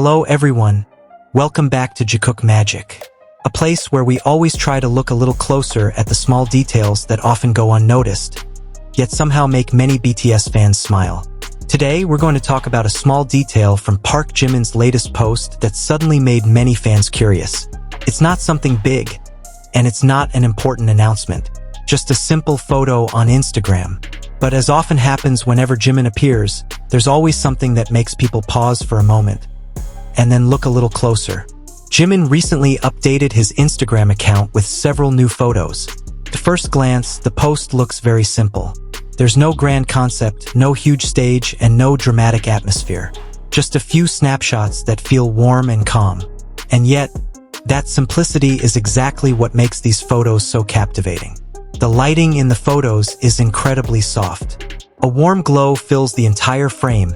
Hello everyone, welcome back to JiKook Magic, a place where we always try to look a little closer at the small details that often go unnoticed, yet somehow make many BTS fans smile. Today we're going to talk about a small detail from Park Jimin's latest post that suddenly made many fans curious. It's not something big, and it's not an important announcement, just a simple photo on Instagram. But as often happens whenever Jimin appears, there's always something that makes people pause for a moment and then look a little closer. Jimin recently updated his Instagram account with several new photos. At first glance, the post looks very simple. There's no grand concept, no huge stage, and no dramatic atmosphere. Just a few snapshots that feel warm and calm. And yet, that simplicity is exactly what makes these photos so captivating. The lighting in the photos is incredibly soft. A warm glow fills the entire frame,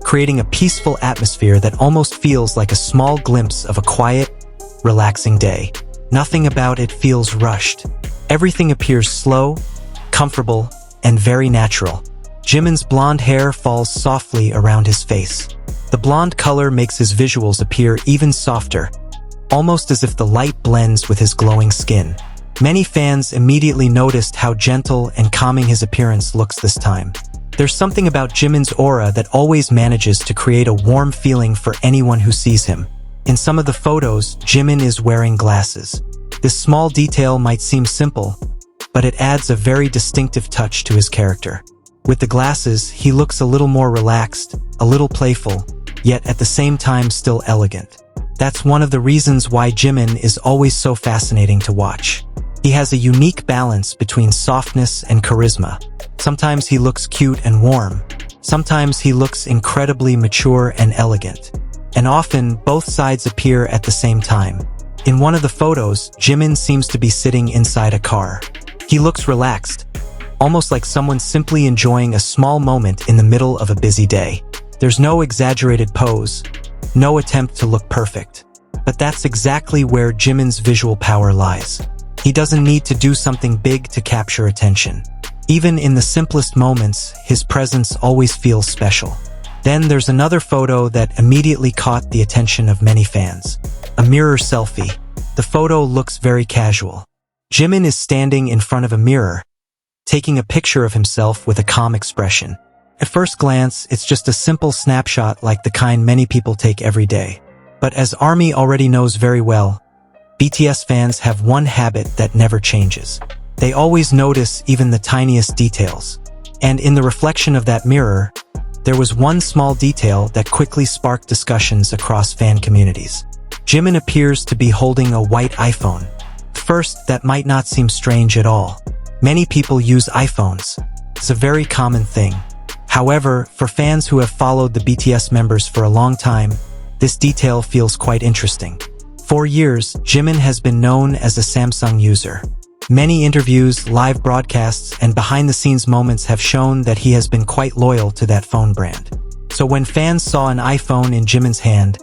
creating a peaceful atmosphere that almost feels like a small glimpse of a quiet, relaxing day. Nothing about it feels rushed. Everything appears slow, comfortable, and very natural. Jimin's blonde hair falls softly around his face. The blonde color makes his visuals appear even softer, almost as if the light blends with his glowing skin. Many fans immediately noticed how gentle and calming his appearance looks this time. There's something about Jimin's aura that always manages to create a warm feeling for anyone who sees him. In some of the photos, Jimin is wearing glasses. This small detail might seem simple, but it adds a very distinctive touch to his character. With the glasses, he looks a little more relaxed, a little playful, yet at the same time still elegant. That's one of the reasons why Jimin is always so fascinating to watch. He has a unique balance between softness and charisma. Sometimes he looks cute and warm. Sometimes he looks incredibly mature and elegant. And often, both sides appear at the same time. In one of the photos, Jimin seems to be sitting inside a car. He looks relaxed, almost like someone simply enjoying a small moment in the middle of a busy day. There's no exaggerated pose, no attempt to look perfect. But that's exactly where Jimin's visual power lies. He doesn't need to do something big to capture attention. Even in the simplest moments, his presence always feels special. Then there's another photo that immediately caught the attention of many fans. A mirror selfie. The photo looks very casual. Jimin is standing in front of a mirror, taking a picture of himself with a calm expression. At first glance, it's just a simple snapshot like the kind many people take every day. But as ARMY already knows very well, BTS fans have one habit that never changes. They always notice even the tiniest details. And in the reflection of that mirror, there was one small detail that quickly sparked discussions across fan communities. Jimin appears to be holding a white iPhone. First, that might not seem strange at all. Many people use iPhones. It's a very common thing. However, for fans who have followed the BTS members for a long time, this detail feels quite interesting. For years, Jimin has been known as a Samsung user. Many interviews, live broadcasts, and behind-the-scenes moments have shown that he has been quite loyal to that phone brand. So when fans saw an iPhone in Jimin's hand,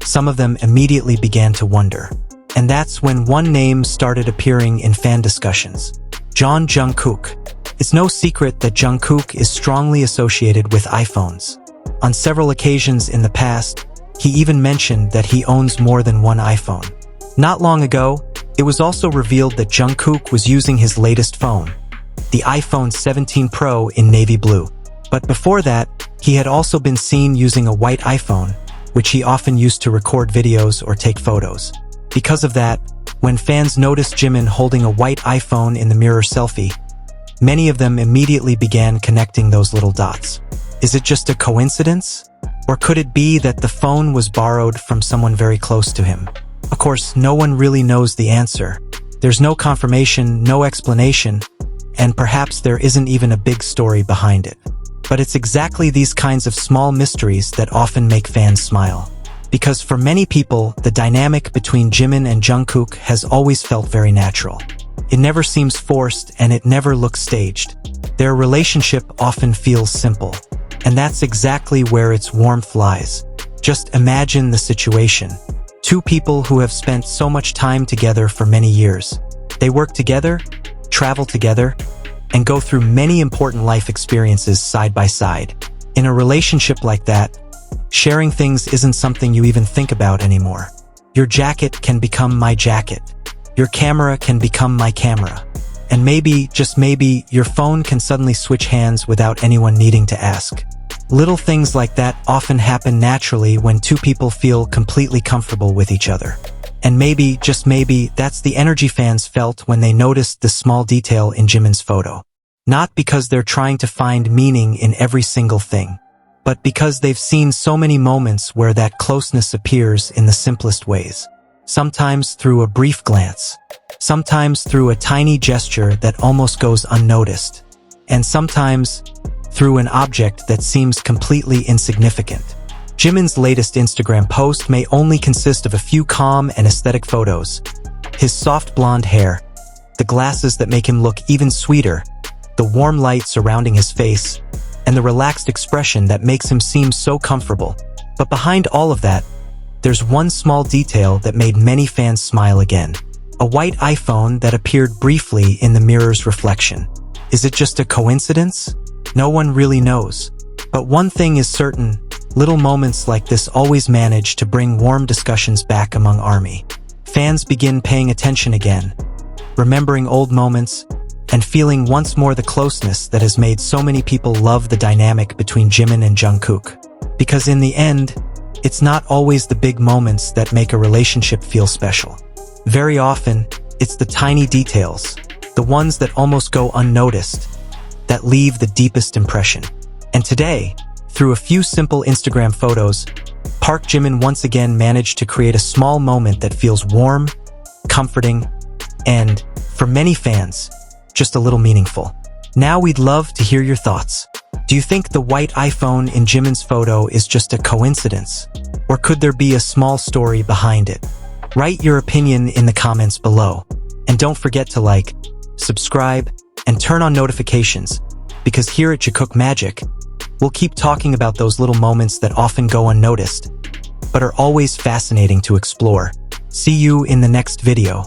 some of them immediately began to wonder. And that's when one name started appearing in fan discussions: Jeon Jungkook. It's no secret that Jungkook is strongly associated with iPhones. On several occasions in the past, he even mentioned that he owns more than one iPhone. Not long ago, it was also revealed that Jungkook was using his latest phone, the iPhone 17 Pro in navy blue. But before that, he had also been seen using a white iPhone, which he often used to record videos or take photos. Because of that, when fans noticed Jimin holding a white iPhone in the mirror selfie, many of them immediately began connecting those little dots. Is it just a coincidence? Or could it be that the phone was borrowed from someone very close to him? Of course, no one really knows the answer. There's no confirmation, no explanation, and perhaps there isn't even a big story behind it. But it's exactly these kinds of small mysteries that often make fans smile. Because for many people, the dynamic between Jimin and Jungkook has always felt very natural. It never seems forced and it never looks staged. Their relationship often feels simple. And that's exactly where its warmth lies. Just imagine the situation. Two people who have spent so much time together for many years. They work together, travel together, and go through many important life experiences side by side. In a relationship like that, Sharing things isn't something you even think about anymore. Your jacket can become my jacket. Your camera can become my camera. And maybe, just maybe, your phone can suddenly switch hands without anyone needing to ask. Little things like that often happen naturally when two people feel completely comfortable with each other. And maybe, just maybe, that's the energy fans felt when they noticed this small detail in Jimin's photo. Not because they're trying to find meaning in every single thing, but because they've seen so many moments where that closeness appears in the simplest ways. Sometimes through a brief glance, sometimes through a tiny gesture that almost goes unnoticed, and sometimes through an object that seems completely insignificant. Jimin's latest Instagram post may only consist of a few calm and aesthetic photos. His soft blonde hair, the glasses that make him look even sweeter, the warm light surrounding his face, and the relaxed expression that makes him seem so comfortable. But behind all of that, there's one small detail that made many fans smile again. A white iPhone that appeared briefly in the mirror's reflection. Is it just a coincidence? No one really knows. But one thing is certain, little moments like this always manage to bring warm discussions back among ARMY. Fans begin paying attention again, remembering old moments, and feeling once more the closeness that has made so many people love the dynamic between Jimin and Jungkook. Because in the end, it's not always the big moments that make a relationship feel special. Very often, it's the tiny details, the ones that almost go unnoticed, that leave the deepest impression. And today, through a few simple Instagram photos, Park Jimin once again managed to create a small moment that feels warm, comforting, and, for many fans, just a little meaningful. Now we'd love to hear your thoughts. Do you think the white iPhone in Jimin's photo is just a coincidence? Or could there be a small story behind it? Write your opinion in the comments below. And don't forget to like, subscribe, and turn on notifications, because here at JiKook Magic, we'll keep talking about those little moments that often go unnoticed, but are always fascinating to explore. See you in the next video.